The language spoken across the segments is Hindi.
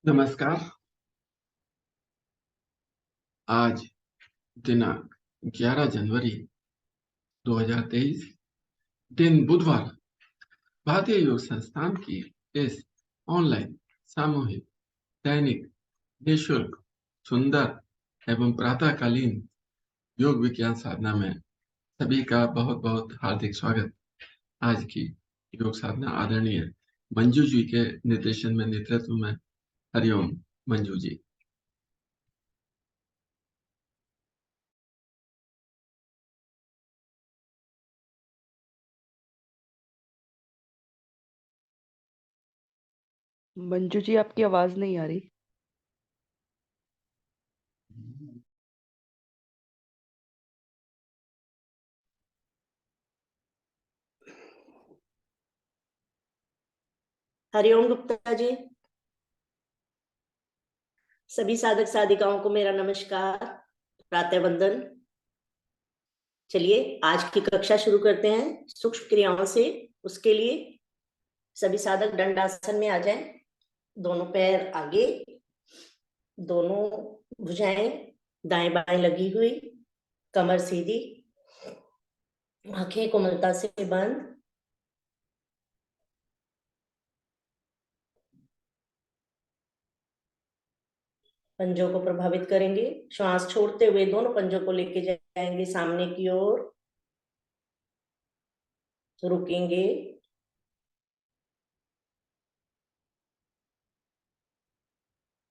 नमस्कार। आज दिनांक 11 जनवरी 2023, दिन बुधवार, भारतीय योग संस्थान की इस ऑनलाइन सामूहिक दैनिक निःशुल्क सुंदर एवं प्रातःकालीन योग विज्ञान साधना में सभी का बहुत बहुत हार्दिक स्वागत। आज की योग साधना आदरणीय मंजू जी के निर्देशन में, नेतृत्व में। हरिओम मंजू जी। मंजू जी, आपकी आवाज नहीं आ रही। हरिओम गुप्ता जी। सभी साधक साधिकाओं को मेरा नमस्कार, प्रातः वंदन। चलिए आज की कक्षा शुरू करते हैं सूक्ष्म क्रियाओं से। उसके लिए सभी साधक दंडासन में आ जाएं। दोनों पैर आगे, दोनों भुजाएं दाएं बाएं लगी हुई, कमर सीधी, आंखें कोमलता से बंद। पंजों को प्रभावित करेंगे। श्वास छोड़ते हुए दोनों पंजों को लेके जाएंगे सामने की ओर। रुकेंगे,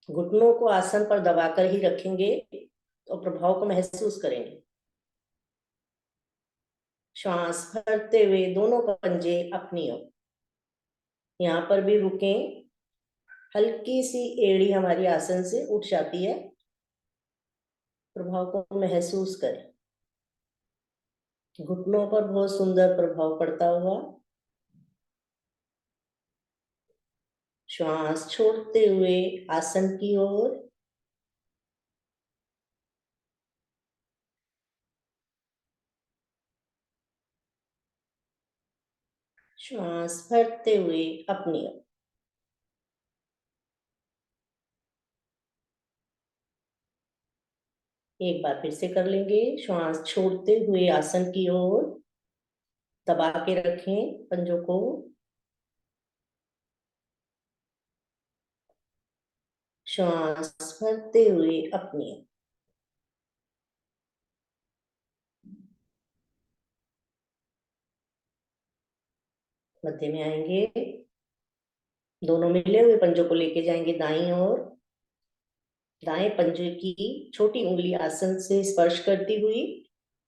घुटनों को आसन पर दबाकर ही रखेंगे तो प्रभाव को महसूस करेंगे। श्वास भरते हुए दोनों पंजे अपनी ओर। यहाँ पर भी रुकें। हल्की सी एड़ी हमारी आसन से उठ जाती है, प्रभाव को महसूस करें। घुटनों पर बहुत सुंदर प्रभाव पड़ता हुआ। श्वास छोड़ते हुए आसन की ओर। श्वास भरते हुए अपनी ओर। एक बार फिर से कर लेंगे। श्वास छोड़ते हुए आसन की ओर दबा के रखें पंजों को। श्वास भरते हुए अपनी ओर। मध्य में आएंगे। दोनों मिले हुए पंजों को लेके जाएंगे दाईं ओर। दाएं पंजे की छोटी उंगली आसन से स्पर्श करती हुई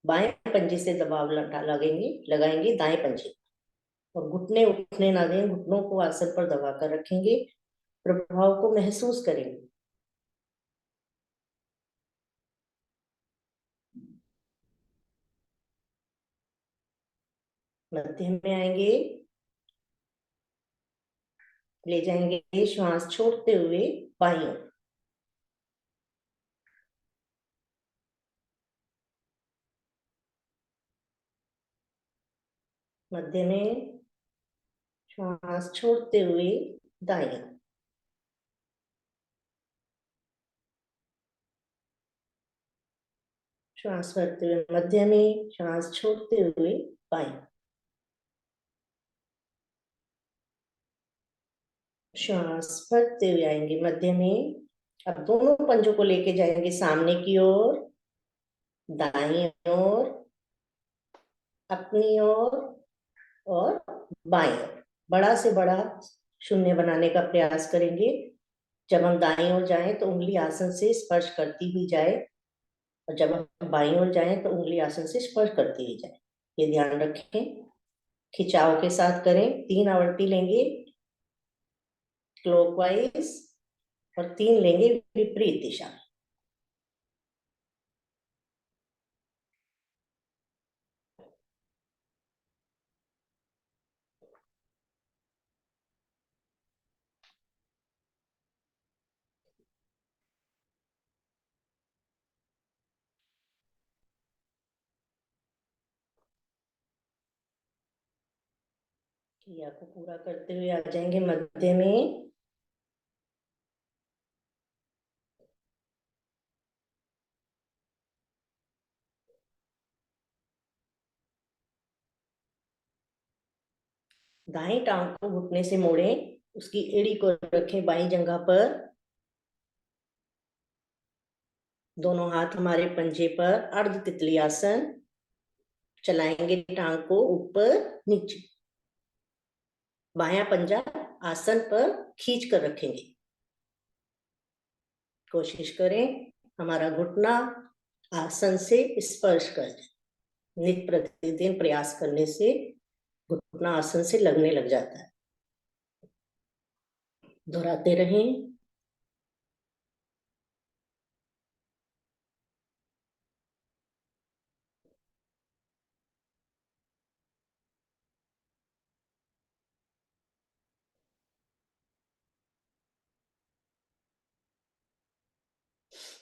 बाएं पंजे से दबाव लगाएंगे दाएं पंजे और घुटने उठने ना दें। घुटनों को आसन पर दबाकर रखेंगे, प्रभाव को महसूस करेंगे। मध्य में आएंगे, ले जाएंगे श्वास छोड़ते हुए बाईं ओर। मध्य में श्वास छोड़ते हुए दाईं ओर। श्वास भरते हुए मध्य में, श्वास छोड़ते हुए बाईं ओर। श्वास भरते हुए आएंगे मध्य में। अब दोनों पंजों को लेके जाएंगे सामने की ओर, दाईं ओर, अपनी ओर और बाईं ओर। बड़ा से बड़ा शून्य बनाने का प्रयास करेंगे। जब हम दाईं ओर जाएं तो उंगली आसन से स्पर्श करती हुई जाए और जब हम बाईं ओर जाएं तो उंगली आसन से स्पर्श करती हुई जाए। ये ध्यान रखें। खिंचाव के साथ करें। 3 आवर्ती लेंगे क्लॉकवाइज और 3 लेंगे विपरीत दिशा में। क्रिया को पूरा करते हुए आ जाएंगे मध्य में। दाएं टांग को घुटने से मोड़ें, उसकी एड़ी को रखें बाईं जंघा पर, दोनों हाथ हमारे पंजे पर, अर्ध तितली आसन। चलाएंगे टांग को ऊपर नीचे, बायां पंजा आसन पर खींच कर रखेंगे। कोशिश करें हमारा घुटना आसन से स्पर्श कर जाए। नित्य प्रतिदिन प्रयास करने से घुटना आसन से लगने लग जाता है। दोहराते रहें।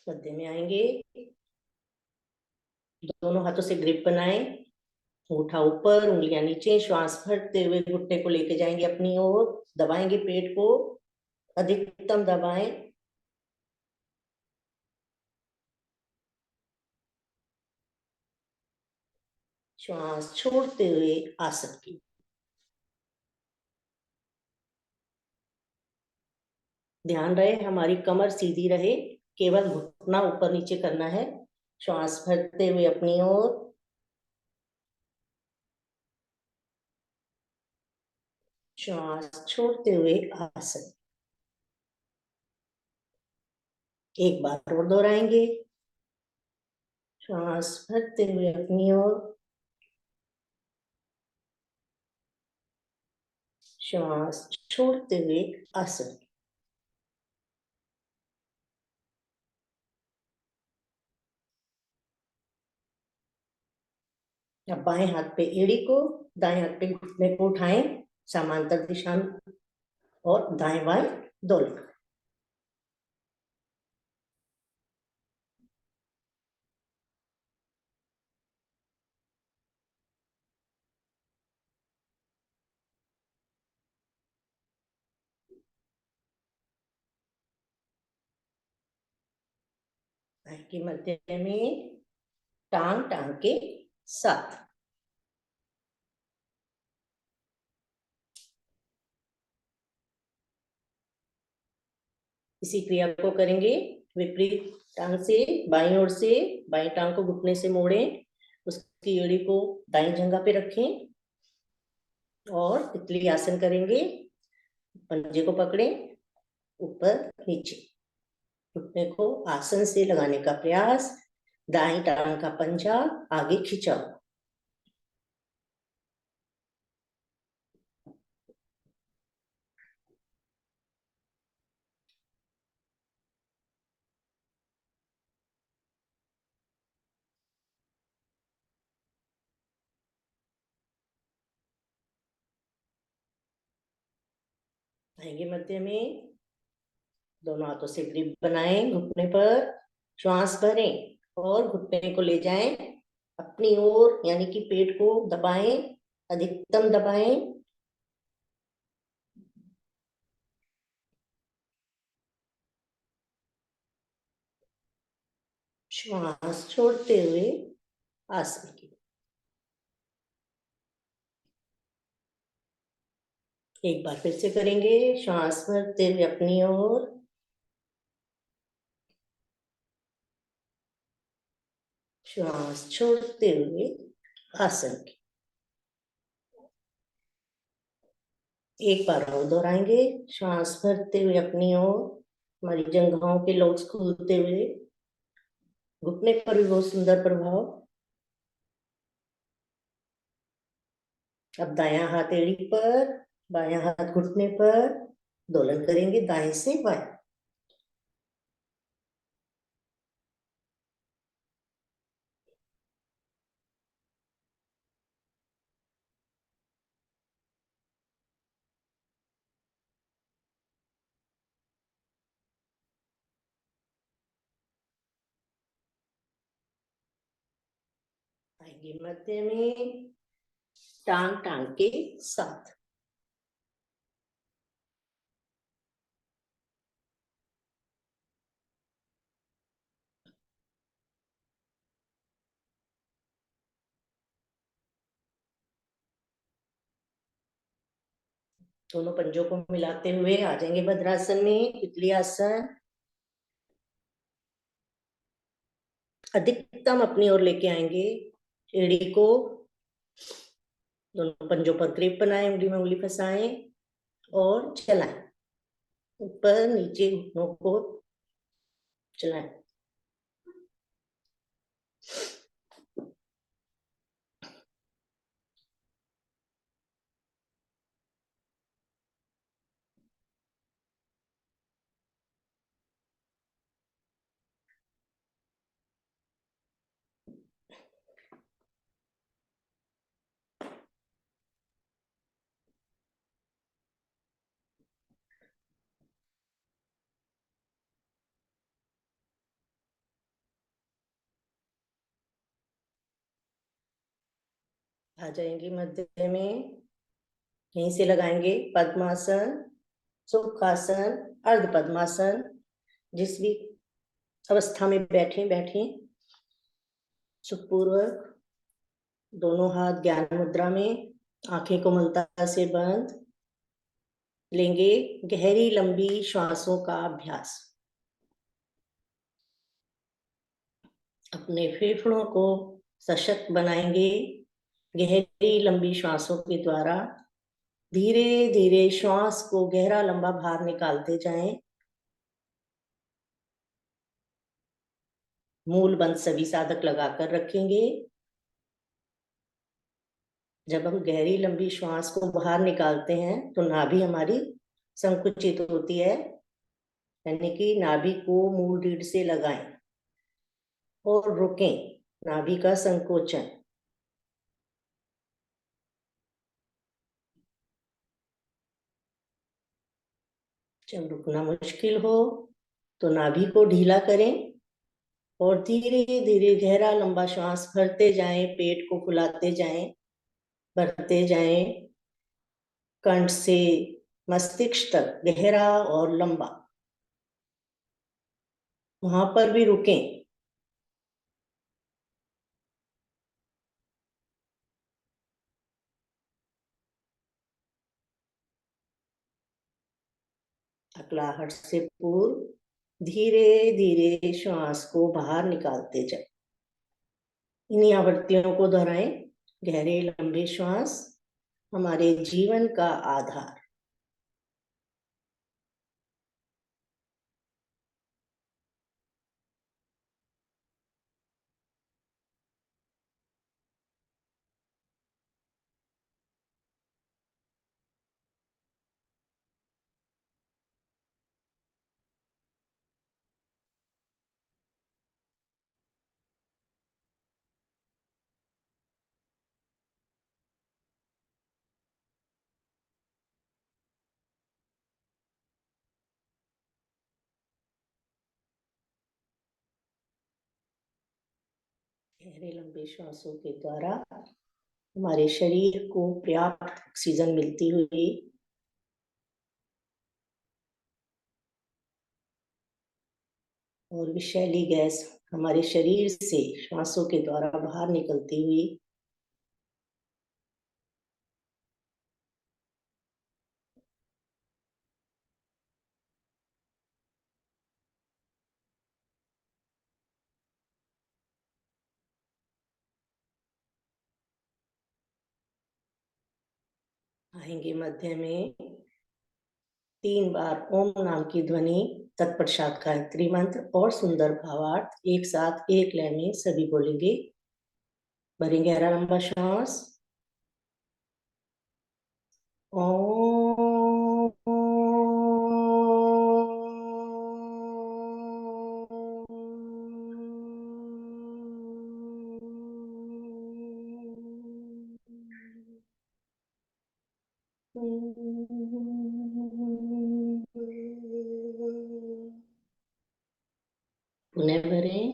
मध्य में आएंगे, दोनों हाथों से ग्रिप बनाएं, अंगूठा ऊपर उंगलियां नीचे, श्वास भरते हुए घुटने को लेके जाएंगे अपनी ओर, दबाएंगे पेट को, अधिकतम दबाएं। श्वास छोड़ते हुए आसन की। ध्यान रहे हमारी कमर सीधी रहे, केवल घुटना ऊपर नीचे करना है। श्वास भरते हुए अपनी ओर, श्वास छोड़ते हुए आसन। एक बार और दोहराएंगे। श्वास भरते हुए अपनी ओर, श्वास छोड़ते हुए आसन। अब बाएं हाथ पे एड़ी को, दाएं हाथ पे घुटने को उठाएं समांतर दिशा में, और दाएं बाएं दोनों। की मध्य में टांग टांग के साथ। इसी क्रिया को करेंगे विपरीत टांग से, बाईं ओर से। बाईं टांग को घुटने से मोड़ें, उसकी एड़ी को दाईं जंघा पे रखें और तितली आसन करेंगे। पंजे को पकड़ें, ऊपर नीचे, घुटने को आसन से लगाने का प्रयास। दाईं टांग का पंजा आगे खींचा हो। आएंगे मध्य में, दोनों हाथों से ग्रिप बनाएं घुटने पर, श्वास भरें और घुटने को ले जाएं अपनी ओर, यानी कि पेट को दबाएं, अधिकतम दबाएं। श्वास छोड़ते हुए आसन की। एक बार फिर से करेंगे, श्वास भरते हुए अपनी ओर, श्वास छोड़ते हुए आसन की। एक बार और दोहराएंगे, श्वास भरते हुए अपनी ओर, हमारी जंघाओं के लोब्स खुलते हुए, घुटने पर भी बहुत सुंदर प्रभाव। अब दायां हाथ एड़ी पर, बायां हाथ घुटने पर, दोलन करेंगे दाएं से बाएं। आएंगे मध्य में, टांग टांग के साथ। दोनों पंजों को मिलाते हुए आ जाएंगे भद्रासन में, तितली आसन। अधिकतम अपनी ओर लेके आएंगे एड़ी को, दोनों पंजों पर ग्रिप बनाएं, उंगली में उंगली फंसाएं और चलाएं, ऊपर नीचे घुटनों को चलाएं। आ जाएंगे मध्य में, यहीं से लगाएंगे पद्मासन, सुखासन, अर्ध पद्मासन। जिस भी अवस्था में बैठे बैठे सुखपूर्वक, दोनों हाथ ज्ञान मुद्रा में, आंखें कोमलता से बंद। लेंगे गहरी लंबी श्वासों का अभ्यास। अपने फेफड़ों को सशक्त बनाएंगे गहरी लंबी श्वासों के द्वारा। धीरे धीरे श्वास को गहरा लंबा बाहर निकालते जाएं। मूल बंद सभी साधक लगाकर रखेंगे। जब हम गहरी लंबी श्वास को बाहर निकालते हैं तो नाभि हमारी संकुचित होती है, यानी कि नाभि को मूल रीढ़ से लगाएं और रुकें नाभि का संकोचन। जब रुकना मुश्किल हो तो नाभि को ढीला करें और धीरे धीरे गहरा लंबा श्वास भरते जाएं, पेट को फुलाते जाएं, भरते जाएं, कंठ से मस्तिष्क तक गहरा और लंबा। वहां पर भी रुकें। अकलाहट से पूर्व धीरे धीरे श्वास को बाहर निकालते जाएं। इन्हीं आवृत्तियों को दोहराएं। गहरे लंबे श्वास हमारे जीवन का आधार। गहरे लंबे श्वासों के द्वारा हमारे शरीर को पर्याप्त ऑक्सीजन मिलती हुई और विषैली गैस हमारे शरीर से श्वासों के द्वारा बाहर निकलती हुई आएंगे मध्य में। 3 बार ओम नाम की ध्वनि, तत्पश्चात गायत्री मंत्र और सुंदर भावार्थ एक साथ एक लय में सभी बोलेंगे। भरेंगे गहरा लंबा श्वास। ओम। पुनः भरें।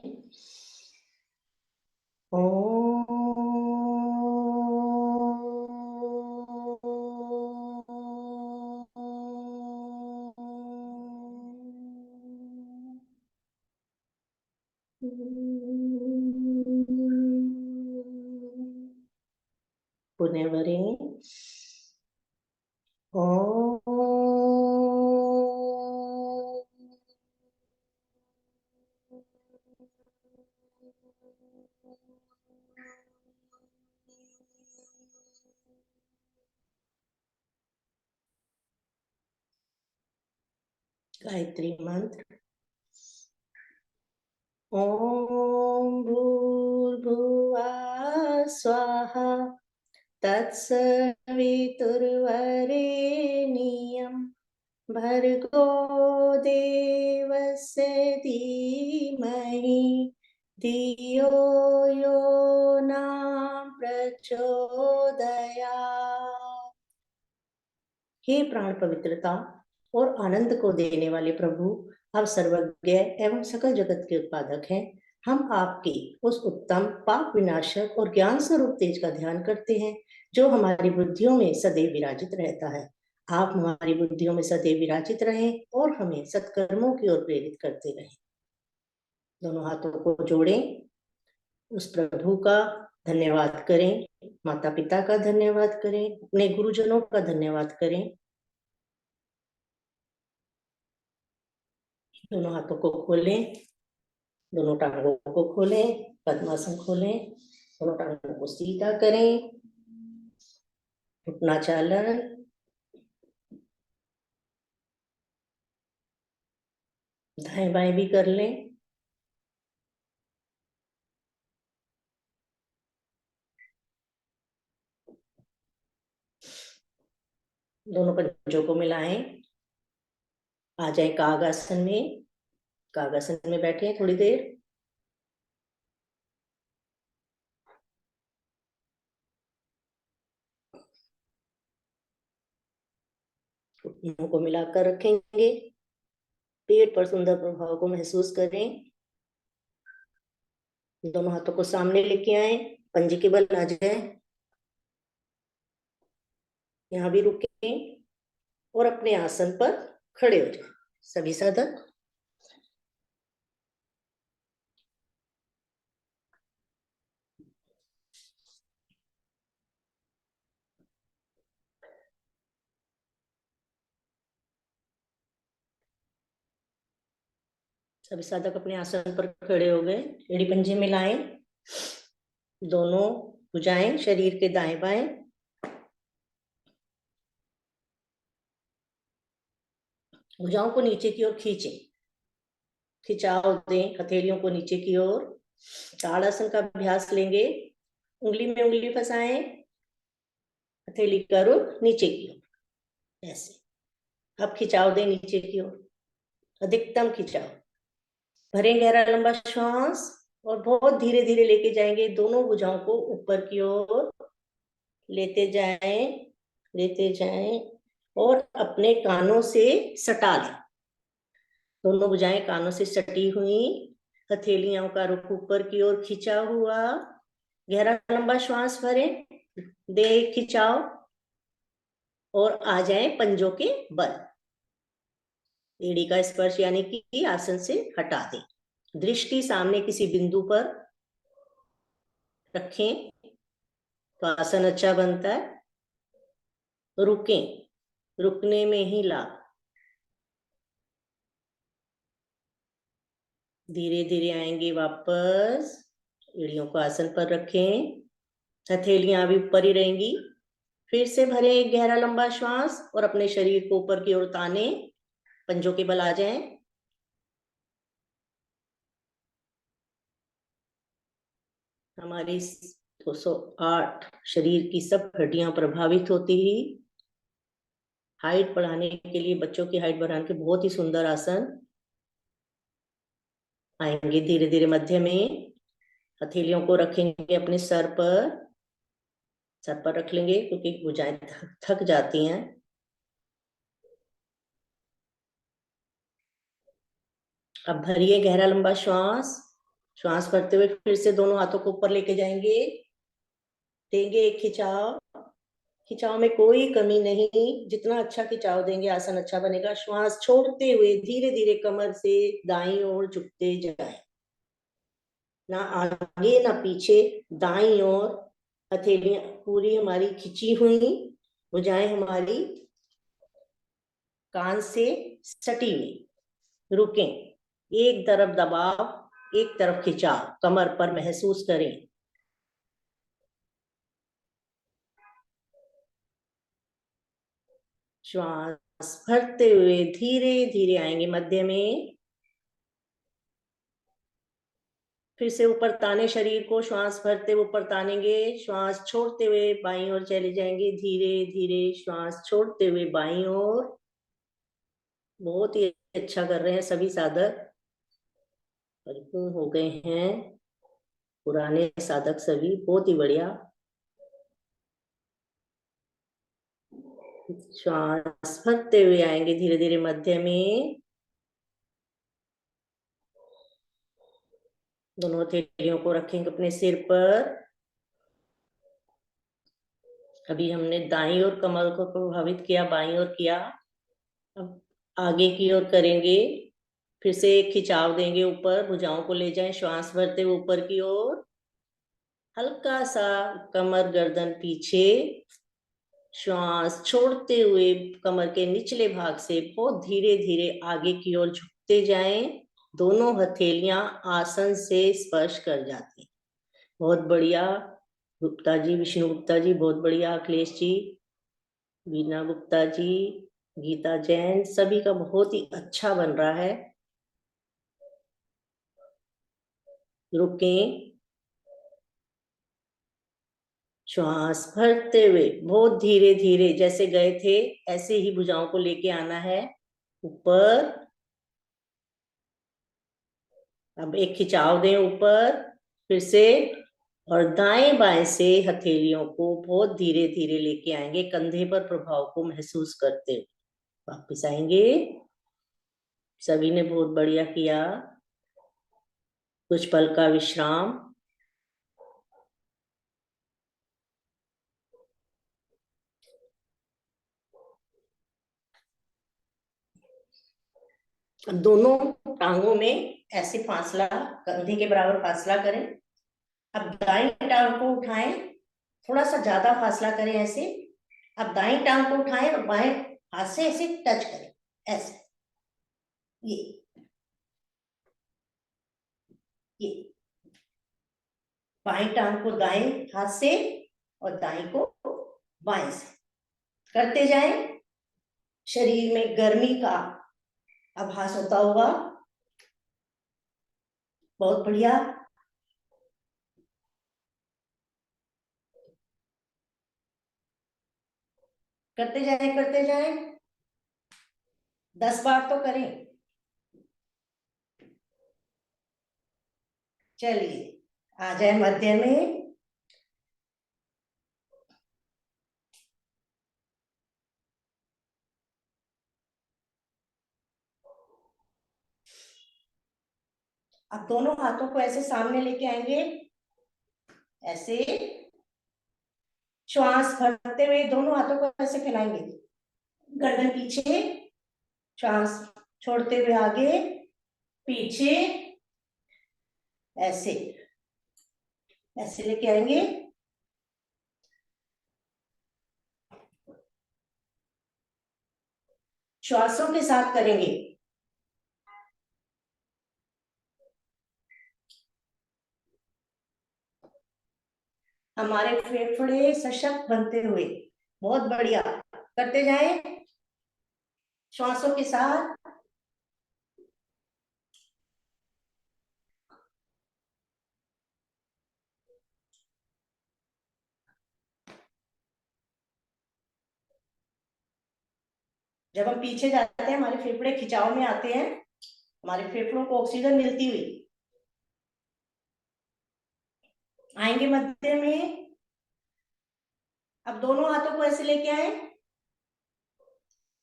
पुनः भरें। ओम। गायत्री मंत्र। ओम भूर्भुवः स्वाहा तत्सवितुर्वरेण्यं भर्गो देवस्य धीमहि धियो यो न प्रचोदयात्। हे प्राण पवित्रता और आनंद को देने वाले प्रभु, आप सर्वज्ञ एवं सकल जगत के उत्पादक हैं। हम आपके उस उत्तम पाप विनाशक और ज्ञान स्वरूप तेज का ध्यान करते हैं जो हमारी बुद्धियों में सदैव विराजित रहता है। आप हमारी बुद्धियों में सदैव विराजित रहें और हमें सत्कर्मों की ओर प्रेरित करते रहें। दोनों हाथों को जोड़ें, उस प्रभु का धन्यवाद करें, माता पिता का धन्यवाद करें, अपने गुरुजनों का धन्यवाद करें। दोनों हाथों को खोलें, दोनों टांगों को खोलें, पद्मासन खोलें, दोनों टांगों को सीधा करें, घुटना चालन, दाएं बाएं भी कर लें। दोनों पंजों को मिलाएं, आ जाए कागासन में। कागासन में बैठे थोड़ी देर। घुटनों को मिलाकर रखेंगे, पेट पर सुंदर प्रभाव को महसूस करें। दोनों हाथों को सामने लेके आए, पंजे के बल आ जाए, यहाँ भी रुकें और अपने आसन पर खड़े हो जाए सभी साधक। सभी साधक अपने आसन पर खड़े हो गए, एड़ी पंजे मिलाएं, दोनों भुजाएं शरीर के दाएं बाएं, भुजाओं को नीचे की ओर खींचें, खिंचाव दें हथेलियों को नीचे की ओर। ताड़ासन का अभ्यास लेंगे, उंगली में उंगली फंसाएं, हथेली का रुख नीचे की ओर, ऐसे। अब खिंचाव दें नीचे की ओर, अधिकतम खिंचाव। भरें गहरा लंबा श्वास और बहुत धीरे धीरे लेके जाएंगे दोनों भुजाओं को ऊपर की ओर, लेते जाएं और अपने कानों से सटा लें। दोनों भुजाएं कानों से सटी हुई, हथेलियों का रुख ऊपर की ओर खिंचा हुआ। गहरा लंबा श्वास भरें, दे खिंचाव और आ जाए पंजों के बल। एड़ी का स्पर्श यानी कि आसन से हटा दें। दृष्टि सामने किसी बिंदु पर रखें तो आसन अच्छा बनता है। रुकें, रुकने में ही लाभ। धीरे धीरे आएंगे वापस, एड़ियों को आसन पर रखें, हथेलियां भी ऊपर ही रहेंगी। फिर से भरें एक गहरा लंबा श्वास और अपने शरीर को ऊपर की ओर ताने, पंजों के बल आ जाएं। हमारी 208 शरीर की सब हड्डियां प्रभावित होती ही। हाइट बढ़ाने के लिए, बच्चों की हाइट बढ़ाने के बहुत ही सुंदर आसन। आएंगे धीरे धीरे मध्य में, हथेलियों को रखेंगे अपने सर पर रख लेंगे क्योंकि भुजाएं थक जाती हैं। अब भरिए गहरा लंबा श्वास। श्वास भरते हुए फिर से दोनों हाथों को ऊपर लेके जाएंगे, देंगे एक खिंचाव। खिंचाव में कोई कमी नहीं, जितना अच्छा खिंचाव देंगे आसन अच्छा बनेगा। श्वास छोड़ते हुए धीरे धीरे कमर से दाईं ओर झुकते जाएं, ना आगे ना पीछे, दाईं ओर। हथेलियां पूरी हमारी खिंची हुई, भुजाएं हमारी कान से सटी हुई। रुकें, एक तरफ दबाव, एक तरफ खिंचाव कमर पर महसूस करें। श्वास भरते हुए धीरे धीरे आएंगे मध्य में, फिर से ऊपर ताने शरीर को, श्वास भरते हुए ऊपर तानेंगे, श्वास छोड़ते हुए बाईं ओर चले जाएंगे, धीरे धीरे श्वास छोड़ते हुए बाईं ओर। बहुत ही अच्छा कर रहे हैं सभी साधक, परिपूर्ण हो गए हैं पुराने साधक सभी, बहुत ही बढ़िया। श्वास भरते हुए आएंगे धीरे धीरे मध्य में, दोनों हथेलियों को रखेंगे अपने सिर पर। अभी हमने दाईं ओर कमर को प्रभावित किया, बाईं ओर किया, अब आगे की ओर करेंगे। फिर से एक खिंचाव देंगे ऊपर, भुजाओं को ले जाएं श्वास भरते हुए ऊपर की ओर, हल्का सा कमर गर्दन पीछे, श्वास छोड़ते हुए कमर के निचले भाग से बहुत धीरे धीरे आगे की ओर झुकते जाएं, दोनों हथेलियां आसन से स्पर्श कर जाती। बहुत बढ़िया गुप्ता जी, विष्णु गुप्ता जी, बहुत बढ़िया, अखिलेश जी, वीना गुप्ता जी, गीता जैन, सभी का बहुत ही अच्छा बन रहा है। रुकें, श्वास भरते हुए बहुत धीरे धीरे जैसे गए थे ऐसे ही भुजाओं को लेके आना है ऊपर। अब एक खिंचाव दें ऊपर फिर से, और दाएं बाएं से हथेलियों को बहुत धीरे धीरे लेके आएंगे, कंधे पर प्रभाव को महसूस करते हुए वापस आएंगे। सभी ने बहुत बढ़िया किया। कुछ पल का विश्राम। अब दोनों टांगों में ऐसे फासला, कंधे के बराबर फासला करें। अब दाईं टांग को उठाएं, थोड़ा सा ज्यादा फासला करें ऐसे। अब दाईं टांग को उठाएं और बाएं हाथ से ऐसे टच करें, ऐसे, ये बाईं टांग को दाएं हाथ से और दाईं को बाएं से करते जाएं। शरीर में गर्मी का आभास होता होगा। बहुत बढ़िया। करते जाएं, करते जाएं, 10 बार तो करें। चलिए आ जाए मध्य में। अब दोनों हाथों को ऐसे सामने लेके आएंगे, ऐसे श्वास भरते हुए दोनों हाथों को ऐसे फैलाएंगे, गर्दन पीछे, श्वास छोड़ते हुए आगे पीछे, ऐसे ऐसे लेके आएंगे। श्वासों के साथ करेंगे। हमारे फेफड़े सशक्त बनते हुए, बहुत बढ़िया, करते जाएं श्वासों के साथ। जब हम पीछे जाते हैं हमारे फेफड़े खिंचाव में आते हैं, हमारे फेफड़ों को ऑक्सीजन मिलती हुई आएंगे मध्य में। अब दोनों हाथों को ऐसे लेके आए,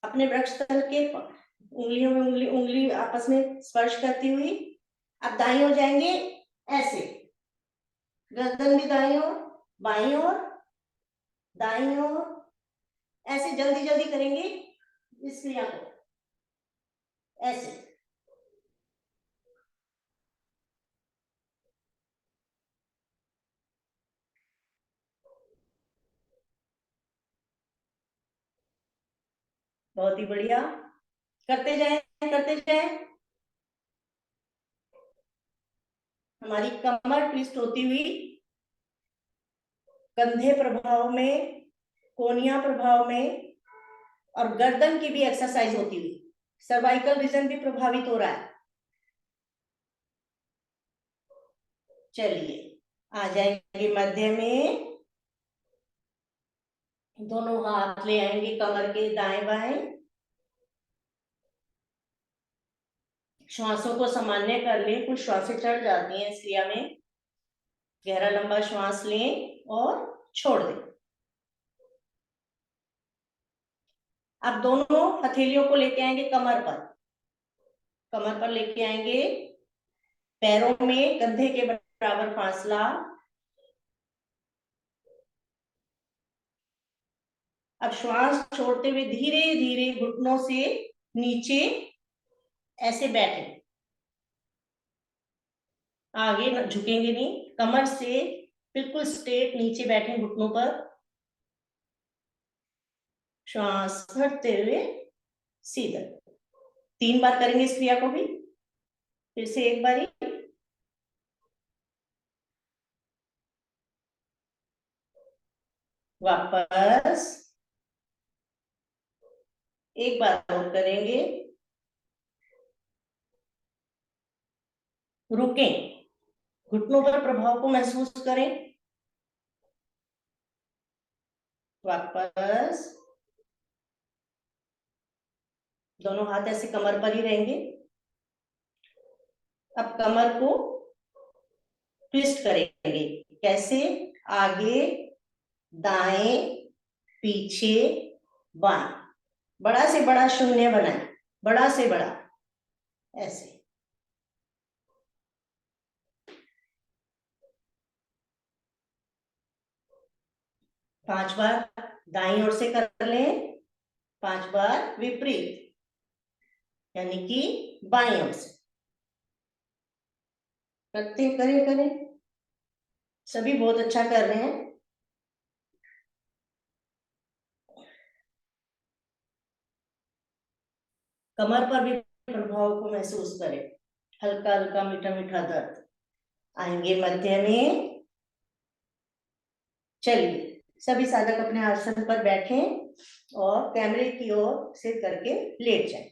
अपने वृक्ष तल के उंगलियों में उंगली आपस में स्पर्श करती हुई। अब दाईं ओर जाएंगे ऐसे, गर्दन भी दाईं ओर, बाईं ओर, दाईं ओर, ऐसे जल्दी जल्दी करेंगे इस क्रिया को, ऐसे। बहुत ही बढ़िया, करते जाएं, करते जाएं। हमारी कमर ट्विस्ट होती हुई कंधे प्रभाव में, कोनिया प्रभाव में और गर्दन की भी एक्सरसाइज होती हुई, सर्वाइकल रीजन भी प्रभावित हो रहा है। चलिए आ जाएंगे मध्य में, दोनों हाथ ले आएंगे कमर के दाएं बाएं, श्वासों को सामान्य कर लें, कुछ श्वासें चढ़ जाती हैं इस क्रिया में। गहरा लंबा श्वास लें और छोड़ दें। अब दोनों हथेलियों को लेके आएंगे कमर पर, कमर पर लेके आएंगे, पैरों में कंधे के बराबर फासला। अब श्वास छोड़ते हुए धीरे धीरे घुटनों से नीचे ऐसे बैठे, आगे झुकेंगे नहीं, कमर से बिल्कुल स्ट्रेट नीचे बैठे घुटनों पर। श्वास भरते हुए सीधा, 3 बार करेंगे इस क्रिया को भी। फिर से एक बारी, वापस एक बार और करेंगे, रुकें, घुटनों पर प्रभाव को महसूस करें, वापस, दोनों हाथ ऐसे कमर पर ही रहेंगे। अब कमर को ट्विस्ट करेंगे, कैसे? आगे, दाएं, पीछे, बाएं, बड़ा से बड़ा शून्य बनाएं, बड़ा से बड़ा, ऐसे। पांच बार दाईं ओर से कर लें, 5 बार विपरीत यानी कि बाईं ओर से करते, करें करें, सभी बहुत अच्छा कर रहे हैं। कमर पर भी प्रभाव को महसूस करें, हल्का हल्का मीठा मीठा दर्द। आएंगे मध्य में। चलिए सभी साधक अपने आसन पर बैठें और कैमरे की ओर सिर करके लेट जाएं।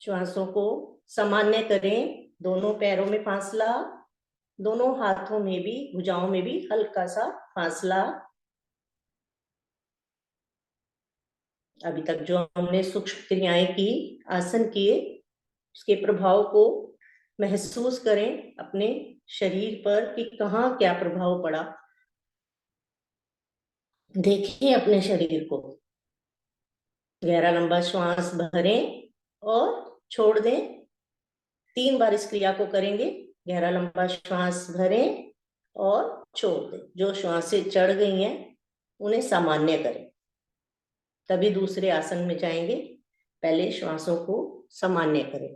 श्वासों को सामान्य करें, दोनों पैरों में फासला, दोनों हाथों में भी, भुजाओं में भी हल्का सा फासला। अभी तक जो हमने सूक्ष्म क्रियाएं की, आसन किए, उसके प्रभाव को महसूस करें अपने शरीर पर कि कहाँ क्या प्रभाव पड़ा। देखिए अपने शरीर को। गहरा लंबा श्वास भरें और छोड़ दें। 3 बार इस क्रिया को करेंगे। गहरा लंबा श्वास भरें और छोड़ दें। जो श्वासें चढ़ गई हैं उन्हें सामान्य करें, तभी दूसरे आसन में जाएंगे। पहले श्वासों को सामान्य करें।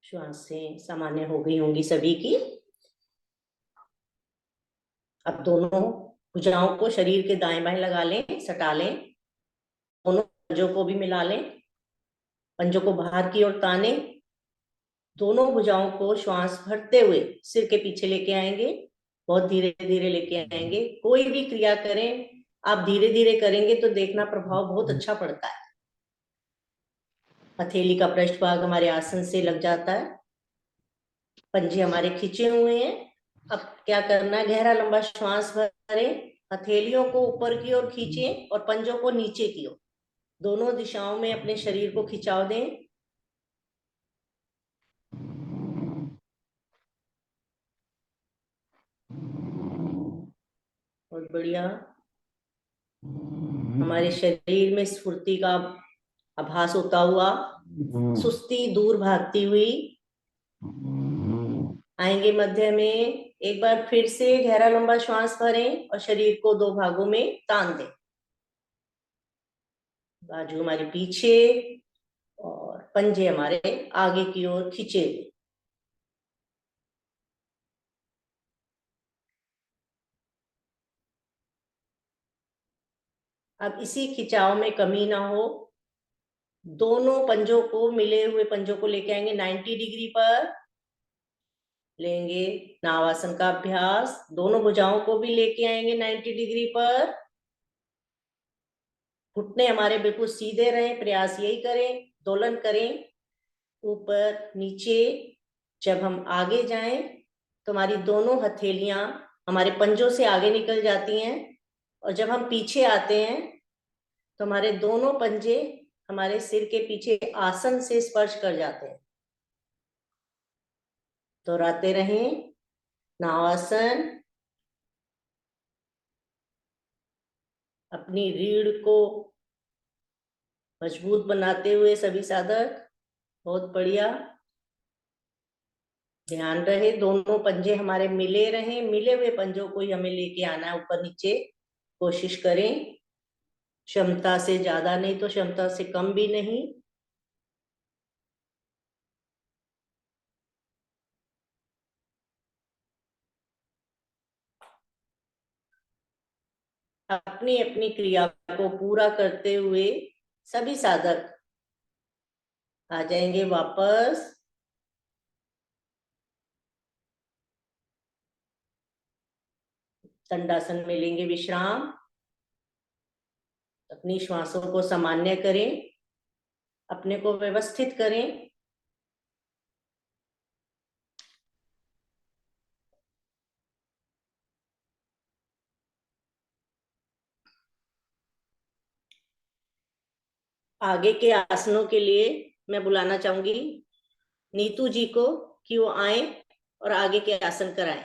श्वासें सामान्य हो गई होंगी सभी की। अब दोनों भुजाओं को शरीर के दाएं बाएं लगा लें, सटा लें, दोनों पंजों को भी मिला लें, पंजों को बाहर की ओर ताने, दोनों भुजाओं को श्वास भरते हुए सिर के पीछे लेके आएंगे, बहुत धीरे धीरे लेके आएंगे। कोई भी क्रिया करें आप धीरे धीरे करेंगे तो देखना प्रभाव बहुत अच्छा पड़ता है। हथेली का पृष्ठभाग हमारे आसन से लग जाता है, पंजे हमारे खींचे हुए हैं। अब क्या करना है, गहरा लंबा श्वास भरें, हथेलियों को ऊपर की ओर खींचें और पंजों को नीचे की ओर, दोनों दिशाओं में अपने शरीर को खिंचाव दें। बहुत बढ़िया। हमारे शरीर में स्फूर्ति का आभास होता हुआ, सुस्ती दूर भागती हुई। आएंगे मध्य में। एक बार फिर से गहरा लंबा श्वास भरें और शरीर को 2 भागों में तान दें। बाजू हमारे पीछे और पंजे हमारे आगे की ओर खींचे हुए। अब इसी खिंचाव में कमी ना हो, दोनों पंजों को, मिले हुए पंजों को लेके आएंगे 90 डिग्री पर, लेंगे नावासन का अभ्यास। दोनों भुजाओं को भी लेके आएंगे 90 डिग्री पर। घुटने हमारे बिल्कुल सीधे रहें, प्रयास यही करें, दोलन करें ऊपर नीचे। जब हम आगे जाएं तो हमारी दोनों हथेलियां हमारे पंजों से आगे निकल जाती हैं, और जब हम पीछे आते हैं तो हमारे दोनों पंजे हमारे सिर के पीछे आसन से स्पर्श कर जाते हैं। दोहराते रहें, नावासन। अपनी रीढ़ को मजबूत बनाते हुए सभी साधक, बहुत बढ़िया। ध्यान रहे दोनों पंजे हमारे मिले रहें, मिले हुए पंजों को ही हमें लेके आना है ऊपर नीचे। कोशिश करें, क्षमता से ज्यादा नहीं तो क्षमता से कम भी नहीं। अपनी अपनी क्रिया को पूरा करते हुए सभी साधक आ जाएंगे वापस। दंडासन में लेंगे विश्राम। अपनी श्वासों को सामान्य करें, अपने को व्यवस्थित करें। आगे के आसनों के लिए मैं बुलाना चाहूंगी नीतू जी को कि वो आए और आगे के आसन कराएं।